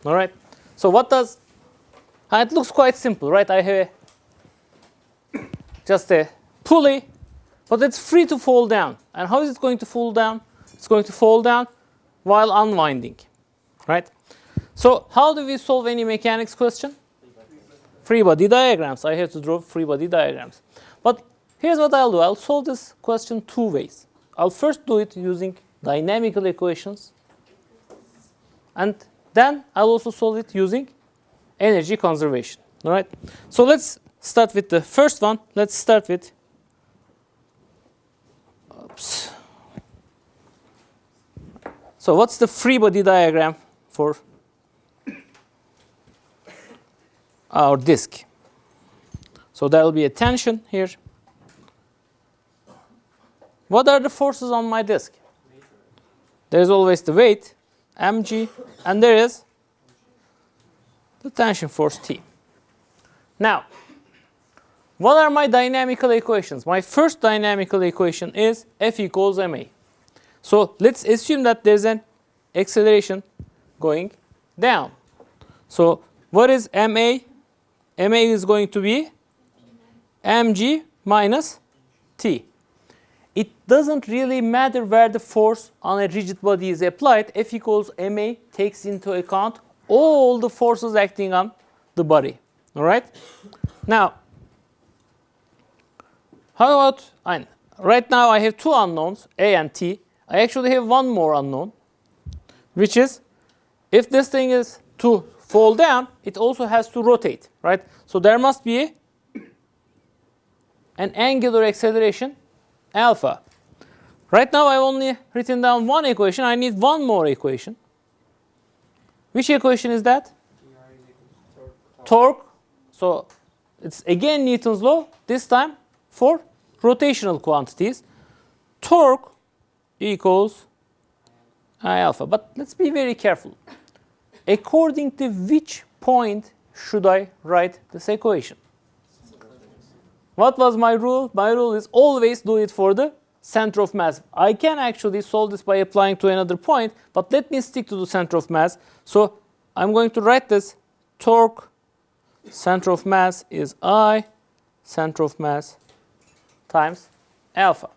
All right. So what does? It looks quite simple, right? I have just a pulley, but it's free to fall down. And how is it going to fall down? It's going to fall down while unwinding, right? So how do we solve any mechanics question? Free body diagrams. I have to draw free body diagrams. But here's what I'll do. I'll solve this question two ways. I'll first do it using dynamical equations. And then I'll also solve it using energy conservation. All right. So let's start with the first one. Let's start with. Oops. So what's the free body diagram for our disk? So there will be a tension here. What are the forces on my disk? There's always the weight, mg, and there is the tension force T. Now, what are my dynamical equations? My first dynamical equation is F equals ma. So let's assume that there's an acceleration going down. So what is ma? Ma is going to be mg minus T. It doesn't really matter where the force on a rigid body is applied. F equals ma takes into account all the forces acting on the body. All right? Now, how about, right now I have two unknowns, A and T. I actually have one more unknown, which is if this thing is to fall down, it also has to rotate, right? So there must be an angular acceleration alpha. Right now I've only written down one equation. I need one more equation. Which equation is that? Torque. So it's again Newton's law, this time for rotational quantities. Torque equals I alpha. But let's be very careful. According to which point should I write this equation? What was my rule? My rule is always do it for the center of mass. I can actually solve this by applying to another point, but let me stick to the center of mass. So I'm going to write this torque center of mass is I center of mass times alpha.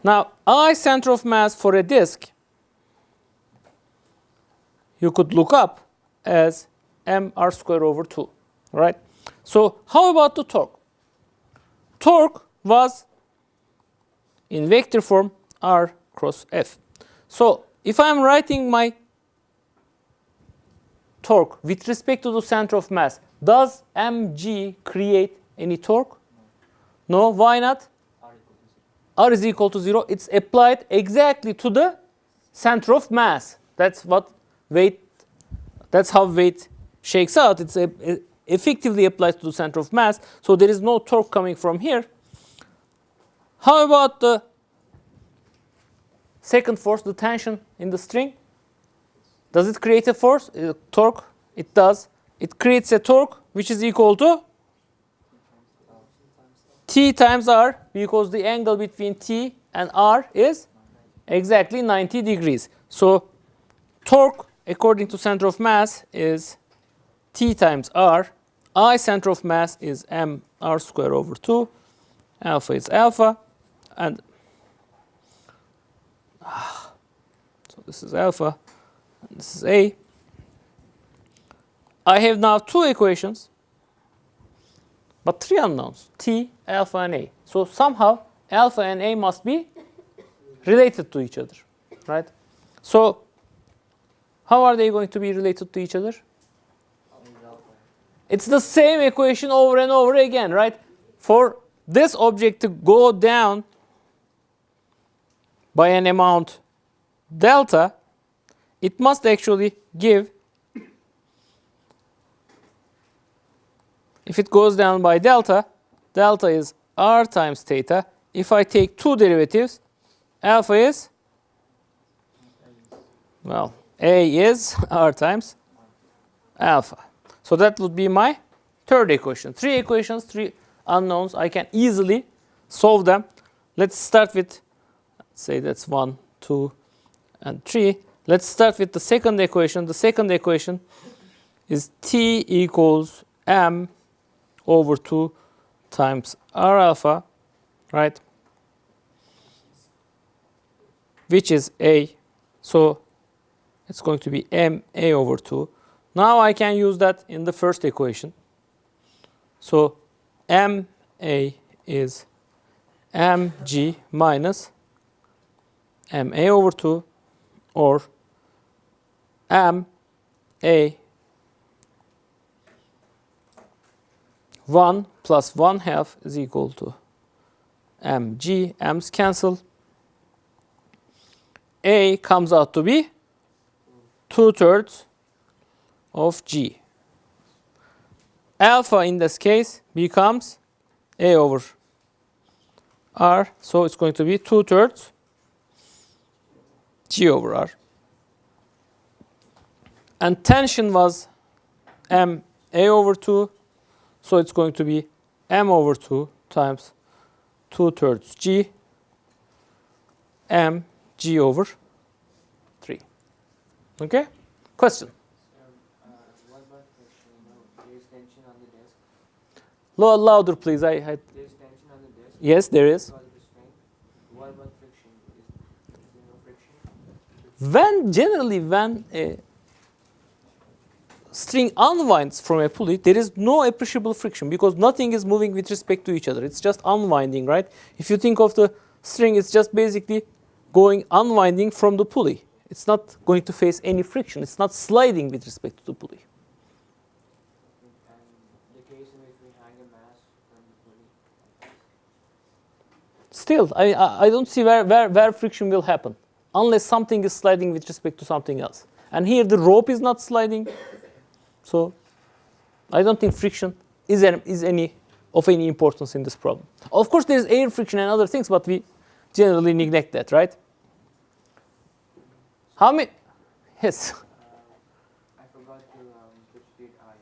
Now, I center of mass for a disk, you could look up as mr squared over 2, right? So how about the torque? Torque was in vector form r cross f. So if I'm writing my torque with respect to the center of mass, does mg create any torque? No, why not? R is equal to 0. It's applied exactly to the center of mass. That's what weight, that's how weight shakes out. It's effectively applied to the center of mass. So there is no torque coming from here. How about the second force, the tension in the string? Does it create a force, a torque? It does. It creates a torque which is equal to T times R, because the angle between T and R is exactly 90 degrees. So torque according to center of mass is T times R. I center of mass is mr squared over 2. Alpha is alpha. And so this is alpha. And this is A. I have now two equations, but three unknowns, T, alpha, and A. So somehow alpha and A must be related to each other, right? So how are they going to be related to each other? It's the same equation over and over again, right? For this object to go down by an amount delta, it must actually give, if it goes down by delta, delta is r times theta. If I take two derivatives, alpha is, well, A is r times alpha. So that would be my third equation. Three equations, three unknowns. I can easily solve them. Let's start with, let's say that's 1, 2, and 3. let's start with the second equation. The second equation is T equals M over 2 times R alpha, right? Which is A. So it's going to be M A over 2. Now I can use that in the first equation. So M A is mg minus ma over 2, or m a 1 plus 1/2 is equal to mg. M's cancel. A comes out to be 2/3 of g. Alpha in this case becomes a over r, so it's going to be 2/3 g over r. And tension was m a over 2, so it's going to be m over 2 times 2/3 g m g over 3. Okay? Question? What about friction? There is tension on the disk. Louder, please. There is tension on the disk. Yes, there is. Because of the strain. What about friction? Is there no friction? When a string unwinds from a pulley, there is no appreciable friction because nothing is moving with respect to each other. It's just unwinding, right? If you think of the string, it's just basically unwinding from the pulley. It's not going to face any friction. It's not sliding with respect to the pulley. And the case in which we hang a mass from the pulley. Still, I don't see where friction will happen unless something is sliding with respect to something else. And here the rope is not sliding. So I don't think friction is of any importance in this problem. Of course, there is air friction and other things, but we generally neglect that, right? How many? Yes. I forgot to put speed I.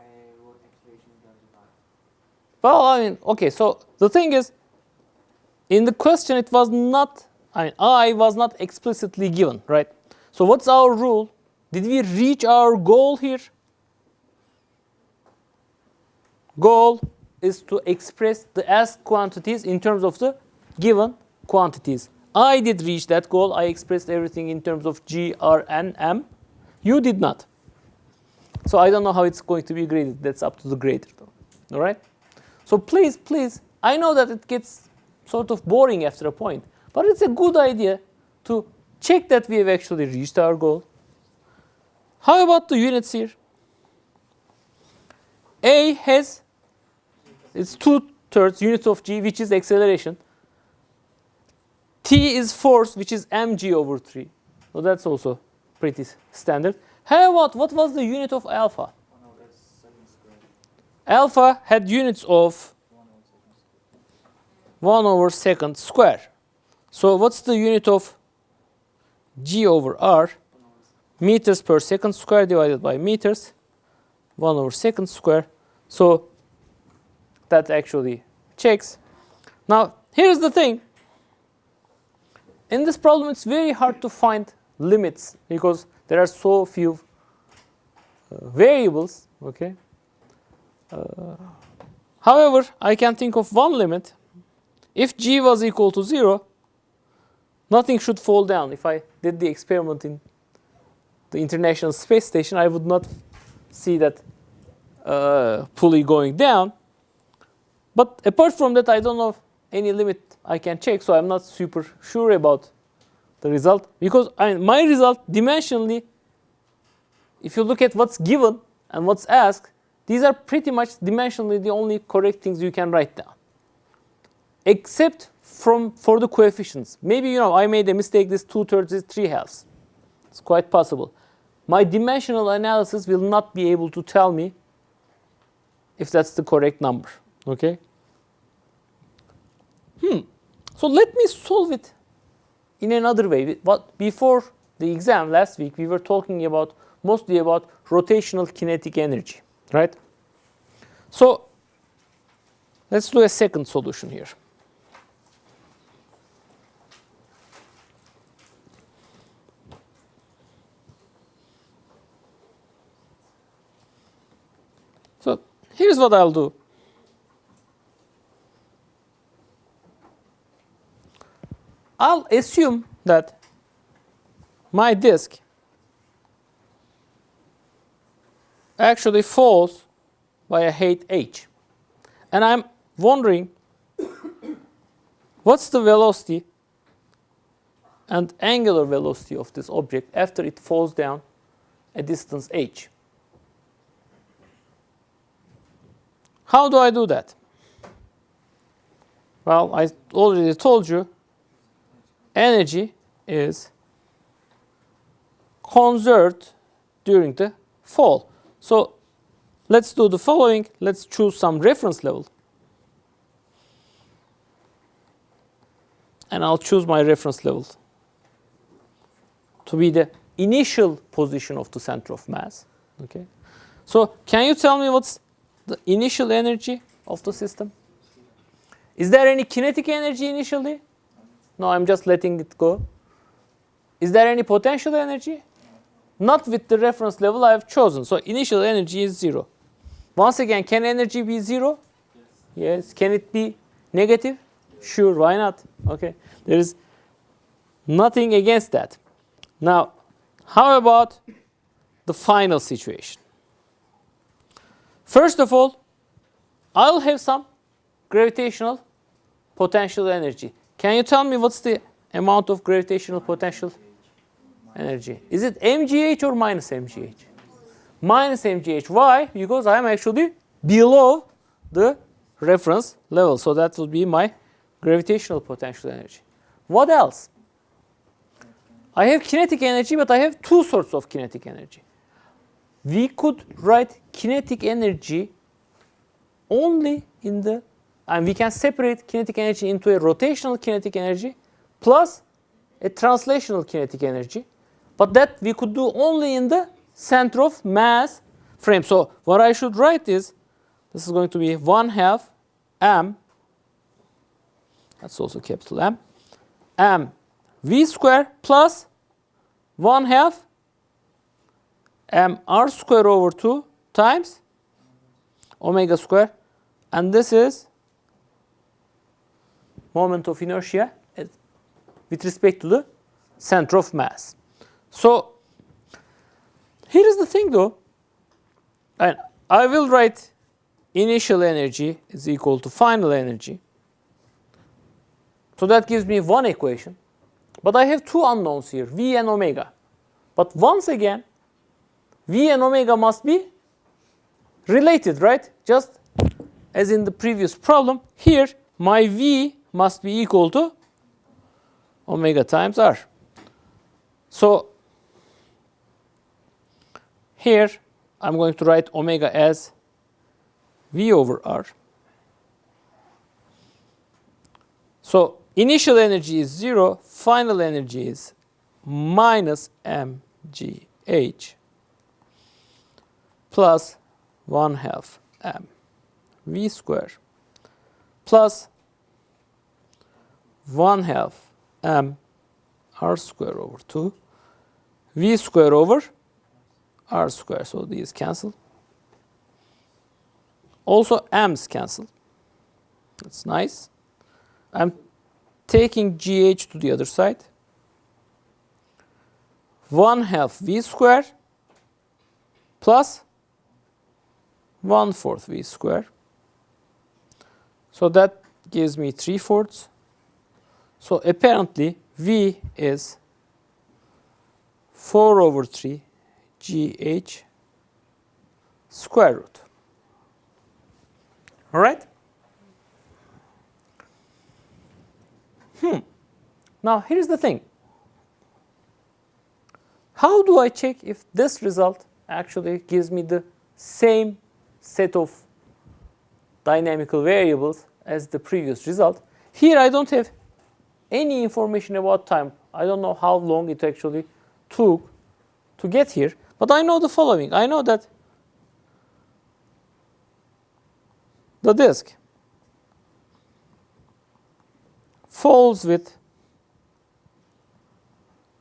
I wrote acceleration in terms of I. Well, I mean, okay. So the thing is, in the question, it was not. I was not explicitly given, right? So what's our rule? Did we reach our goal here? Goal is to express the asked quantities in terms of the given quantities. I did reach that goal. I expressed everything in terms of G, R, and M. You did not. So I don't know how it's going to be graded. That's up to the grader, though. All right? So please, I know that it gets sort of boring after a point, but it's a good idea to check that we have actually reached our goal. How about the units here? A has its 2/3 units of g, which is acceleration. T is force, which is mg over 3. So that's also pretty standard. How about what was the unit of alpha? 1/2 squared. Alpha had units of 1/2 square. So what's the unit of g over r? Meters per second square divided by meters, 1/2 square. So that actually checks. Now, here's the thing. In this problem, it's very hard to find limits because there are so few variables. Okay. However, I can think of one limit. If g was equal to 0, nothing should fall down. If I did the experiment in the International Space Station, I would not see that pulley going down. But apart from that, I don't know any limit I can check, so I'm not super sure about the result. Because my result, dimensionally, if you look at what's given and what's asked, these are pretty much dimensionally the only correct things you can write down. Except for the coefficients. Maybe, I made a mistake, this 2/3 is 3/2. It's quite possible. My dimensional analysis will not be able to tell me if that's the correct number. Okay? So let me solve it in another way. But before the exam last week, we were talking mostly about rotational kinetic energy, right? So let's do a second solution here. here's what I'll do. I'll assume that my disk actually falls by a height h. And I'm wondering what's the velocity and angular velocity of this object after it falls down a distance h. How do I do that? Well, I already told you energy is conserved during the fall. So let's do the following. Let's choose some reference level. And I'll choose my reference level to be the initial position of the center of mass. Okay. So can you tell me what's the initial energy of the system? Is there any kinetic energy initially? No, I'm just letting it go. Is there any potential energy? Not with the reference level I have chosen. So initial energy is 0. Once again, can energy be 0? Yes. Can it be negative? Sure, why not? Okay. There is nothing against that. Now, how about the final situation? First of all, I'll have some gravitational potential energy. Can you tell me what's the amount of gravitational potential energy? Is it mgh or minus mgh? Minus mgh. Why? Because I am actually below the reference level. So that will be my gravitational potential energy. What else? I have kinetic energy, but I have two sorts of kinetic energy. We could write kinetic energy only in the, and we can separate kinetic energy into a rotational kinetic energy plus a translational kinetic energy. But that we could do only in the center of mass frame. So what I should write is, this is going to be 1/2 m, that's also capital M, m v square plus 1/2 m r square over 2 times omega square. And this is moment of inertia with respect to the center of mass. So here is the thing though. And I will write initial energy is equal to final energy. So that gives me one equation. But I have two unknowns here, v and omega. But once again, v and omega must be related, right? Just as in the previous problem, here my v must be equal to omega times r. So here I'm going to write omega as v over r. So initial energy is 0, final energy is minus mgh plus 1/2 m v square plus 1/2 m r square over 2 v square over r square. So these cancel. Also m's cancel. That's nice. I'm taking gh to the other side. 1/2 v square plus 1/4 v square. So that gives me 3/4. So apparently v is 4/3 gh square root. All right? Now here's the thing. How do I check if this result actually gives me the same set of dynamical variables as the previous result? Here I don't have any information about time. I don't know how long it actually took to get here. But I know the following. I know that the disk falls with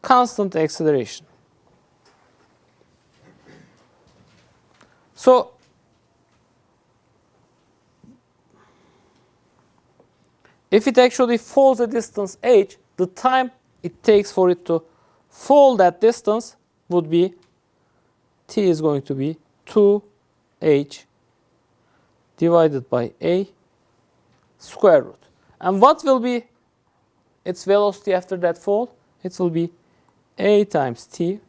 constant acceleration. So if it actually falls a distance h, the time it takes for it to fall that distance would be, t is going to be 2h divided by a square root. And what will be its velocity after that fall? It will be a times t,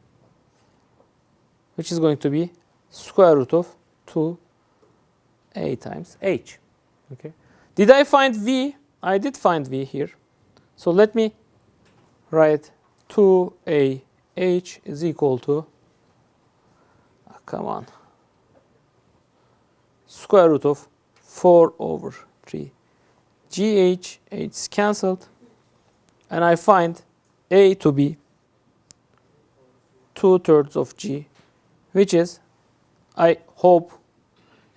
which is going to be square root of 2a times h. Okay. Did I find v? I did find v here. So let me write 2ah is equal to, come on, square root of 4 over 3 gh, h is cancelled, and I find a to be 2/3 of g, which is, I hope,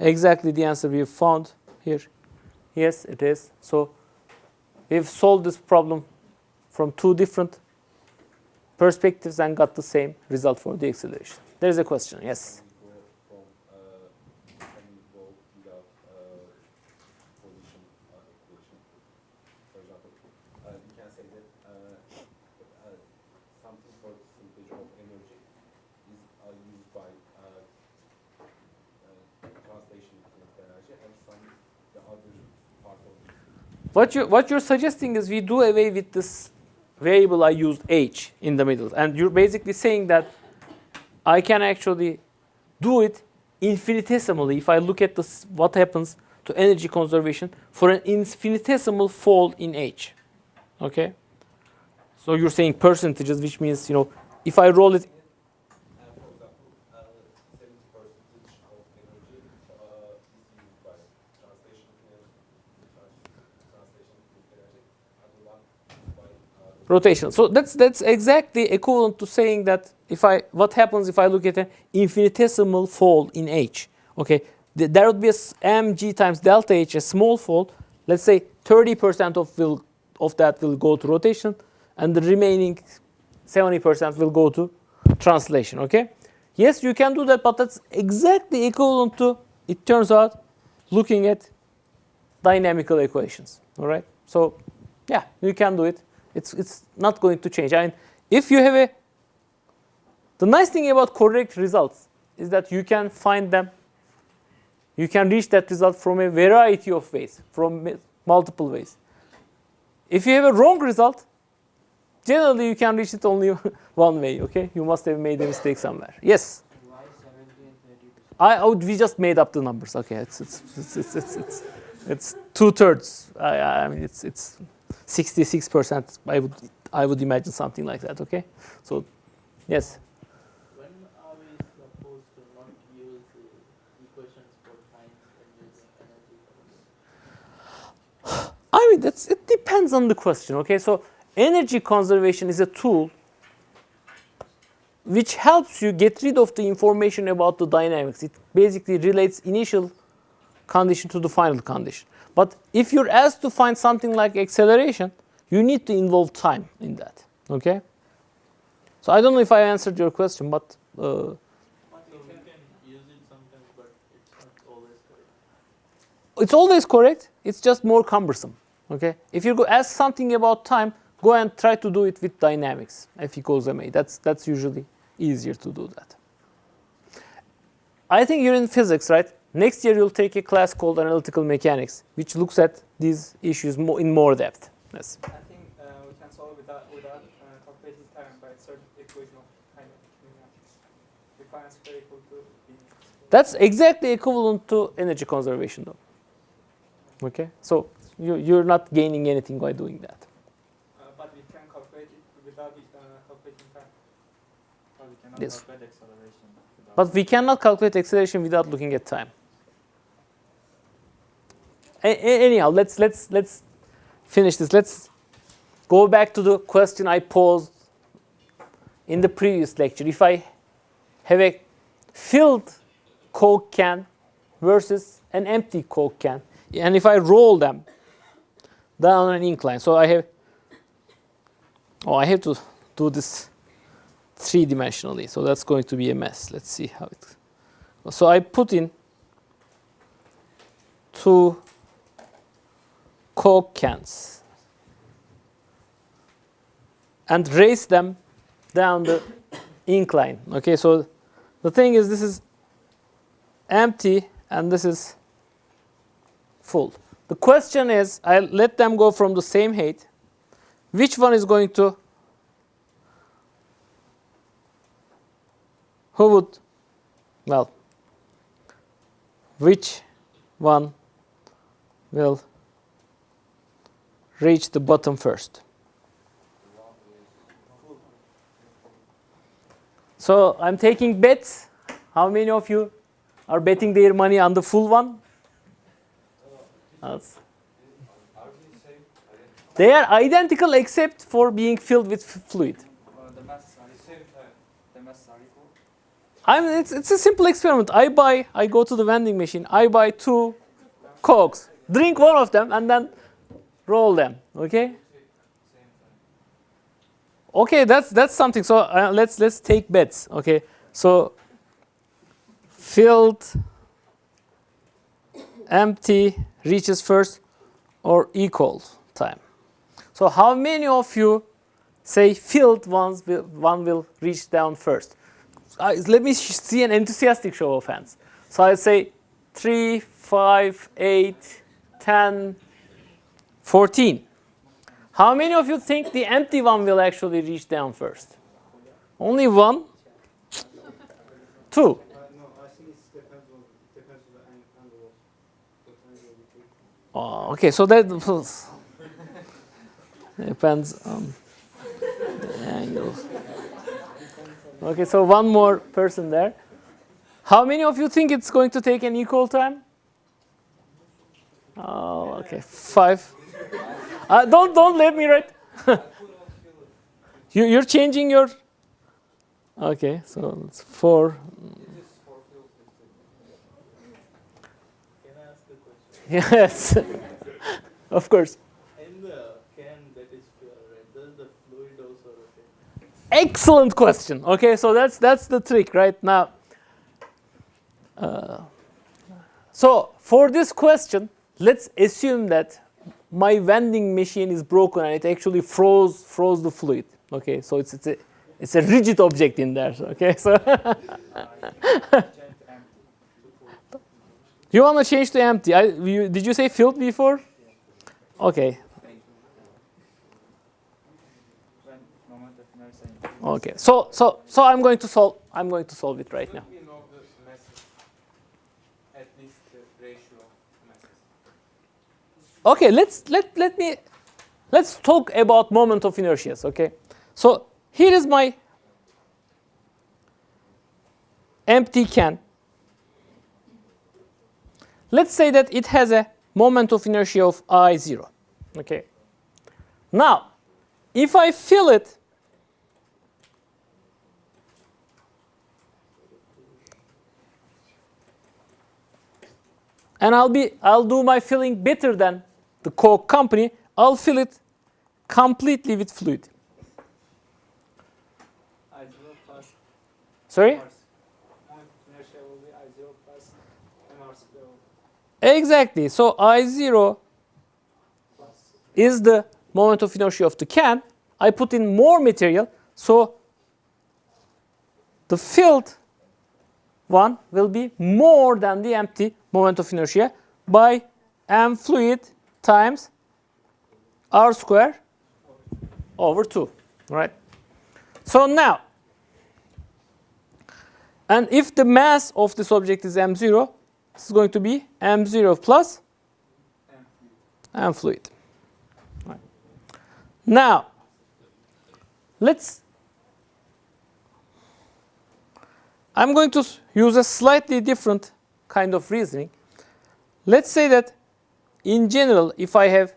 exactly the answer we found here. Yes, it is. So we've solved this problem from two different perspectives and got the same result for the acceleration. There is a question. Yes. What you're suggesting is we do away with this variable I used h in the middle, and you're basically saying that I can actually do it infinitesimally if I look at this, what happens to energy conservation for an infinitesimal fall in h. Okay. So you're saying percentages, which means, you know, if I roll it. Rotational. So that's exactly equivalent to saying that what happens if I look at an infinitesimal fall in h. Okay, there would be a mg times delta h, a small fall. Let's say 30% of that will go to rotation, and the remaining 70% will go to translation. Okay. Yes, you can do that, but that's exactly equivalent to, it turns out, looking at dynamical equations. All right. So yeah, you can do it. It's not going to change. I mean, if you have the nice thing about correct results is that you can find them, you can reach that result from a variety of ways, from multiple ways. If you have a wrong result, generally you can reach it only one way. Okay, you must have made a mistake somewhere. Yes. Why 70 and 30%? We just made up the numbers. Okay, it's 2/3. I mean, it's 66%. I would imagine something like that. Okay, so yes. When are we supposed to not use equations for time and use energy? I mean, it depends on the question. Okay, so energy conservation is a tool which helps you get rid of the information about the dynamics. It basically relates initial condition to the final condition. But if you're asked to find something like acceleration, you need to involve time in that. Okay? So I don't know if I answered your question, but You can use it sometimes, but it's not always correct. it's always correct. It's just more cumbersome. Okay? If you go ask something about time, go and try to do it with dynamics. F equals ma. That's usually easier to do that. I think you're in physics, right? Next year you'll take a class called analytical mechanics, which looks at these issues in more depth. Yes. I think we can solve without calculating time by a certain equation of kind of kinematics. We find square equal to b. That's exactly equivalent to energy conservation, though. Okay, so you're not gaining anything by doing that. But we can calculate it without calculating time. Or we cannot Yes. calculate acceleration. But we cannot calculate acceleration without looking at time. Anyhow, let's finish this. Let's go back to the question I posed in the previous lecture. If I have a filled Coke can versus an empty Coke can, and if I roll them down an incline, so I have to do this three-dimensionally, so that's going to be a mess. Let's see how it. So I put in two Coke cans and race them down the incline. Okay, so the thing is, this is empty and this is full. The question is, I let them go from the same height. Which one is going to, who would, well, which one will reach the bottom first? So I'm taking bets. How many of you are betting their money on the full one? They are identical except for being filled with fluid. The masses are the same time. The masses are equal. It's a simple experiment. I go to the vending machine. I buy 2 Cokes. Drink one of them and then roll them. Okay. Okay, that's something. So let's take bets. Okay. So filled, empty reaches first, or equal time. So how many of you say filled one will reach down first? Let me see an enthusiastic show of hands. So I say 3, 5, 8, 10, 14. How many of you think the empty one will actually reach down first? Only 1? 2? No, I think it depends on the angle of what angle you take. Oh, okay, so that depends on the angle. Okay, so one more person there. How many of you think it's going to take an equal time? Oh, okay, 5. Don't let me write. You're changing your. Okay, so it's 4. Can I ask a question? Yes, of course. In the can that is filled, right, does the fluid also rotate? Excellent question. Okay, so that's the trick right now. So for this question, let's assume that my vending machine is broken and it actually froze the fluid. Okay, so it's a rigid object in there. Okay, so you want to change to empty? Did you say filled before? Okay. Okay. So I'm going to solve it right now. We know the masses, at least the ratio of masses. Okay, let's talk about moment of inertias. Okay, so here is my empty can. Let's say that it has a moment of inertia of I0. Okay. Now, if I fill it, and I'll do my filling better than the Coke company, I'll fill it completely with fluid. I0 plus Sorry? Mars. Moment of inertia will be I0 plus MR square Exactly. So I0 is the moment of inertia of the can. I put in more material, so the filled one will be more than the empty moment of inertia by m fluid times r square over 2, right? So now, and if the mass of this object is m0, this is going to be m0 plus m fluid. Right. Now, I'm going to use a slightly different kind of reasoning. Let's say that in general, if I have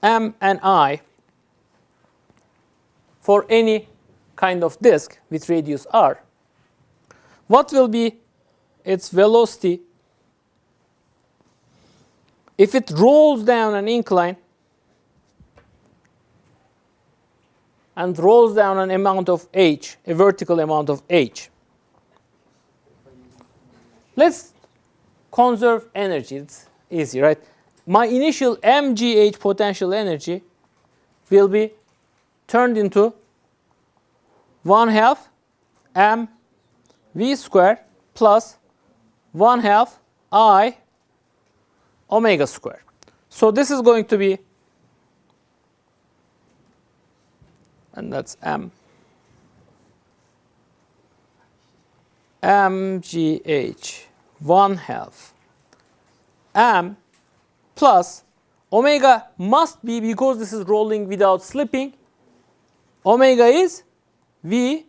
M and I for any kind of disk with radius r, what will be its velocity if it rolls down an incline and rolls down an amount of h, a vertical amount of h? Let's conserve energy. easy, right? My initial mgh potential energy will be turned into 1/2 m v square plus 1/2 I omega square. So this is going to be, and that's m mgh 1/2 m plus omega must be, because this is rolling without slipping, omega is v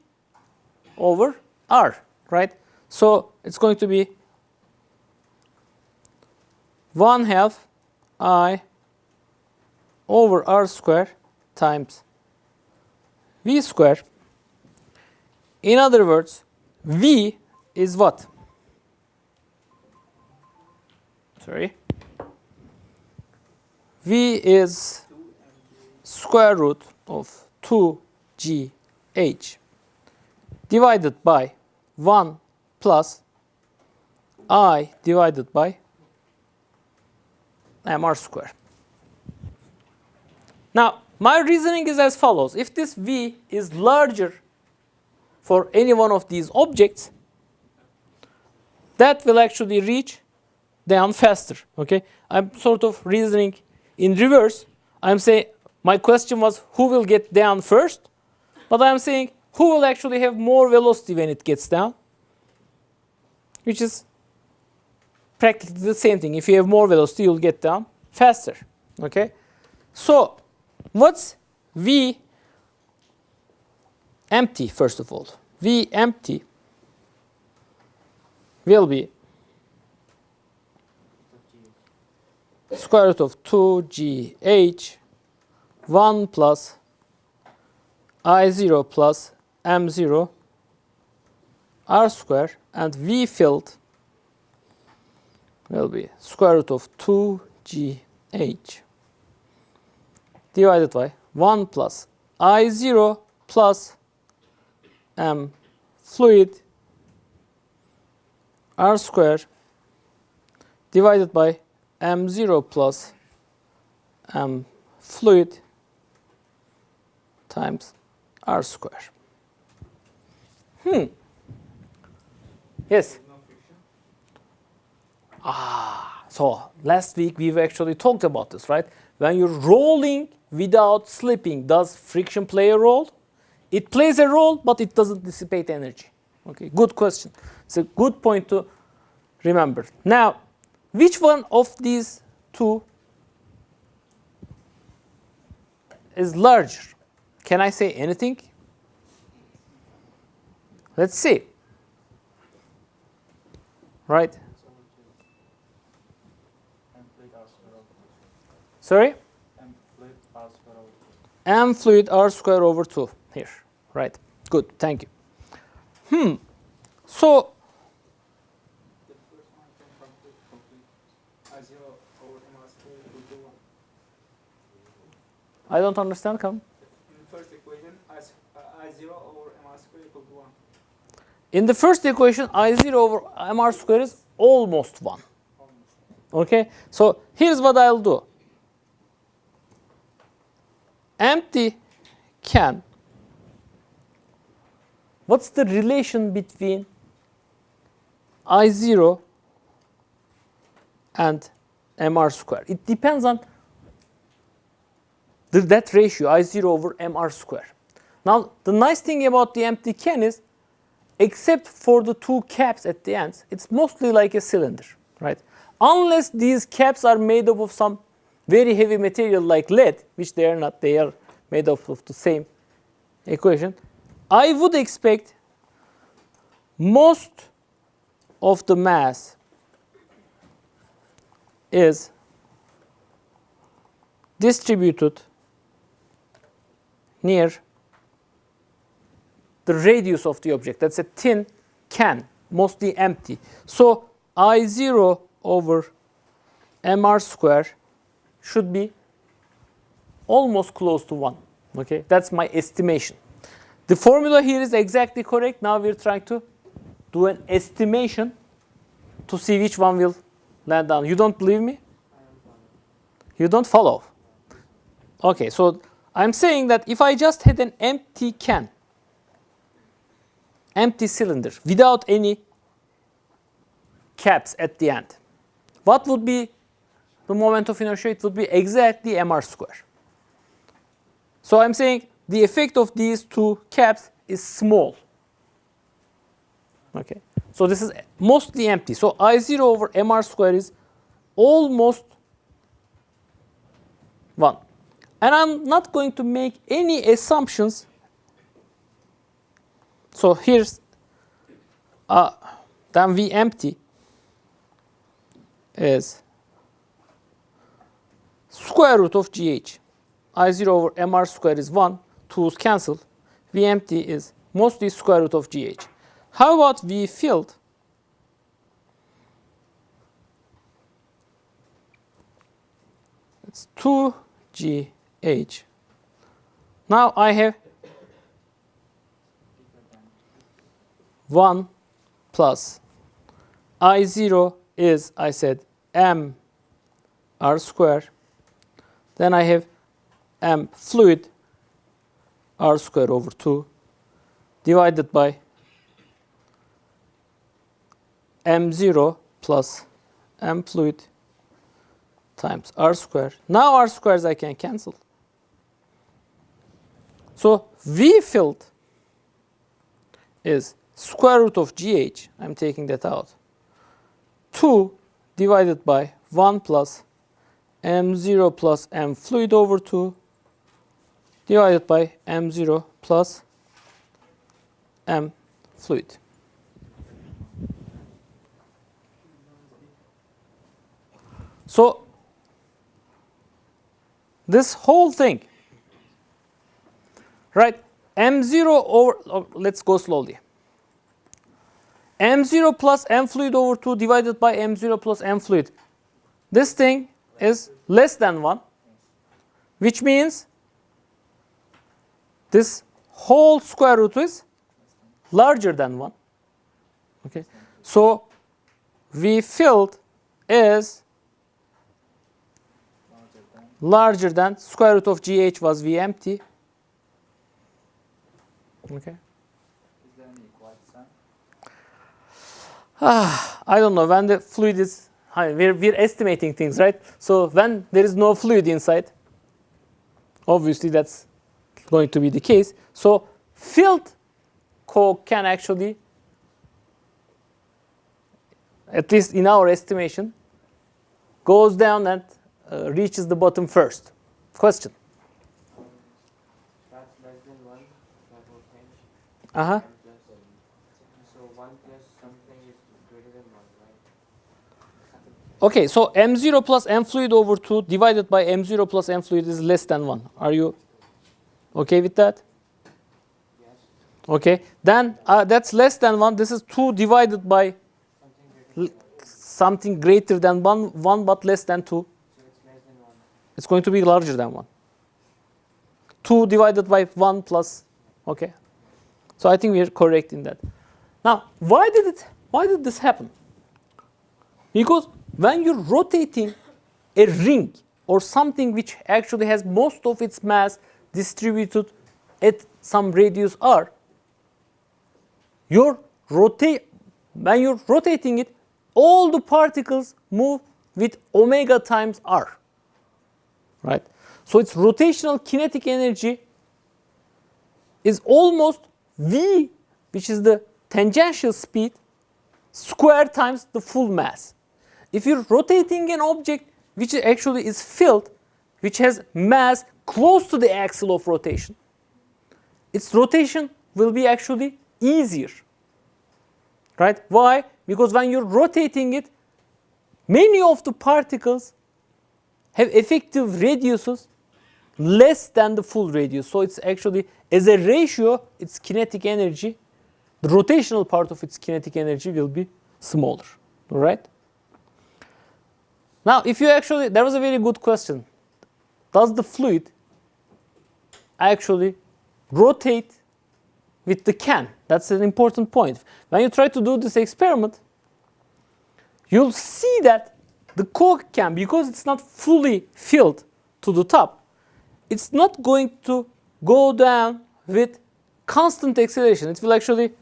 over r, right? So it's going to be 1/2 I over r square times v square. In other words, v is what? Sorry. V is square root of 2gh divided by 1 plus I divided by mr square. Now, my reasoning is as follows. If this v is larger for any one of these objects, that will actually reach down faster. Okay, I'm sort of reasoning in reverse. I'm saying my question was who will get down first, but I'm saying who will actually have more velocity when it gets down, which is practically the same thing. If you have more velocity, you'll get down faster. Okay, so what's v empty? First of all, v empty will be square root of 2gh 1 plus I0 plus m0 r square, and v filled will be square root of 2gh divided by 1 plus I0 plus m fluid r square divided by m0 plus m fluid times r square. Yes? So last week we've actually talked about this, right? When you're rolling without slipping, does friction play a role? It plays a role, but it doesn't dissipate energy. Okay, good question. It's a good point to remember. Now, which one of these two is larger? Can I say anything? Let's see. Right? Sorry? M fluid r square over 2 here. Right. Good. Thank you. So The first one can complete I0 over mr square equal to 1. I don't understand. Come. In the first equation, I0 over mr square equal to 1. In the first equation, I0 over mr square is almost 1. Okay? So here's what I'll do. Empty can. What's the relation between I0 and mr square? It depends on that ratio, I0 over mr square. Now, the nice thing about the empty can is, except for the two caps at the ends, it's mostly like a cylinder, right? Unless these caps are made up of some very heavy material like lead, which they are not, they are made up of the same equation, I would expect most of the mass is distributed near the radius of the object. That's a tin can, mostly empty. So I0 over mr square should be almost close to 1. Okay, that's my estimation. The formula here is exactly correct. Now we're trying to do an estimation to see which one will land down. You don't believe me? You don't follow. Okay, so I'm saying that if I just had an empty can, empty cylinder, without any caps at the end, what would be the moment of inertia? It would be exactly mr square. So I'm saying the effect of these two caps is small. Okay, so this is mostly empty. So I0 over mr square is almost 1. And I'm not going to make any assumptions. So here's then V empty is square root of GH. I0 over mr square is 1. 2's cancel. V empty is mostly square root of GH. How about V filled? It's 2GH. Now I have 1 plus I0 is, I said, m r square. Then I have m fluid r square over 2 divided by m0 plus m fluid times r square. Now r squares I can cancel. So V filled is square root of GH. I'm taking that out. 2 divided by 1 plus m0 plus m fluid over 2 divided by m0 plus m fluid. So this whole thing, right? M0 over, let's go slowly. M0 plus m fluid over 2 divided by m0 plus m fluid. This thing is less than 1, which means this whole square root is larger than 1. Okay, so V filled is larger than square root of GH was V empty. Okay. Is there any equality sign? I don't know when the fluid is. We're estimating things, right? So when there is no fluid inside, obviously that's going to be the case. So filled coke can actually, at least in our estimation, goes down and reaches the bottom first. Question. That's less than 1, that will change. Uh-huh. So 1 plus something is greater than 1, right? Okay, so m0 plus m fluid over 2 divided by m0 plus m fluid is less than 1. Are you okay with that? Yes. Okay, then that's less than 1. This is 2 divided by something greater than 1 but less than 2. So it's less than 1. It's going to be larger than 1. 2 divided by 1 plus, okay. So I think we are correct in that. Now, why did this happen? Because when you're rotating a ring or something which actually has most of its mass distributed at some radius r, when you're rotating it, all the particles move with omega times r, right? So its rotational kinetic energy is almost v, which is the tangential speed, square times the full mass. If you're rotating an object which actually is filled, which has mass close to the axle of rotation, its rotation will be actually easier, right? Why? Because when you're rotating it, many of the particles have effective radiuses less than the full radius. So it's actually, as a ratio, its kinetic energy, the rotational part of its kinetic energy will be smaller, all right? Now, if you actually, there was a very good question. Does the fluid actually rotate with the can? That's an important point. When you try to do this experiment, you'll see that the cork can, because it's not fully filled to the top, it's not going to go down with constant acceleration. It will actually,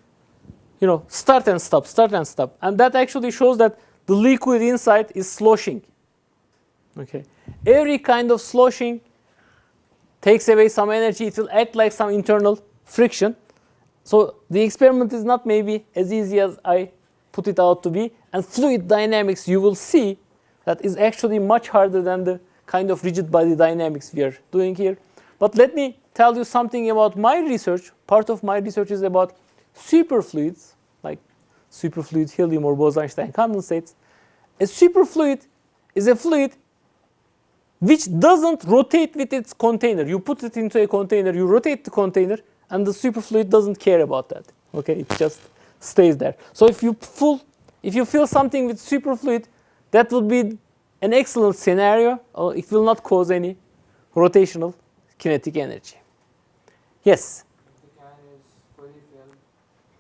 start and stop, start and stop. And that actually shows that the liquid inside is sloshing. Okay. Every kind of sloshing takes away some energy. It will act like some internal friction. So the experiment is not maybe as easy as I put it out to be. And fluid dynamics, you will see, that is actually much harder than the kind of rigid body dynamics we are doing here. But let me tell you something about my research. Part of my research is about superfluids, like superfluid helium or Bose-Einstein condensates. A superfluid is a fluid which doesn't rotate with its container. You put it into a container, you rotate the container, and the superfluid doesn't care about that. Okay, it just stays there. So if you fill something with superfluid, that would be an excellent scenario. It will not cause any rotational kinetic energy. Yes? If the can is fully filled,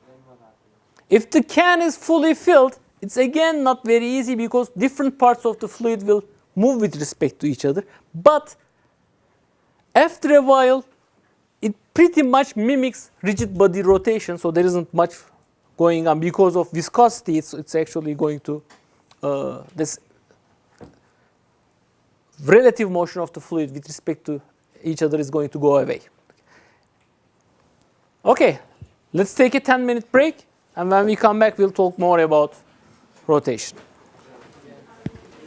then what happens? If the can is fully filled, it's again not very easy because different parts of the fluid will move with respect to each other. But after a while, it pretty much mimics rigid body rotation. So there isn't much going on because of viscosity. It's actually going to, this relative motion of the fluid with respect to each other is going to go away. Okay, let's take a 10-minute break. And when we come back, we'll talk more about rotation.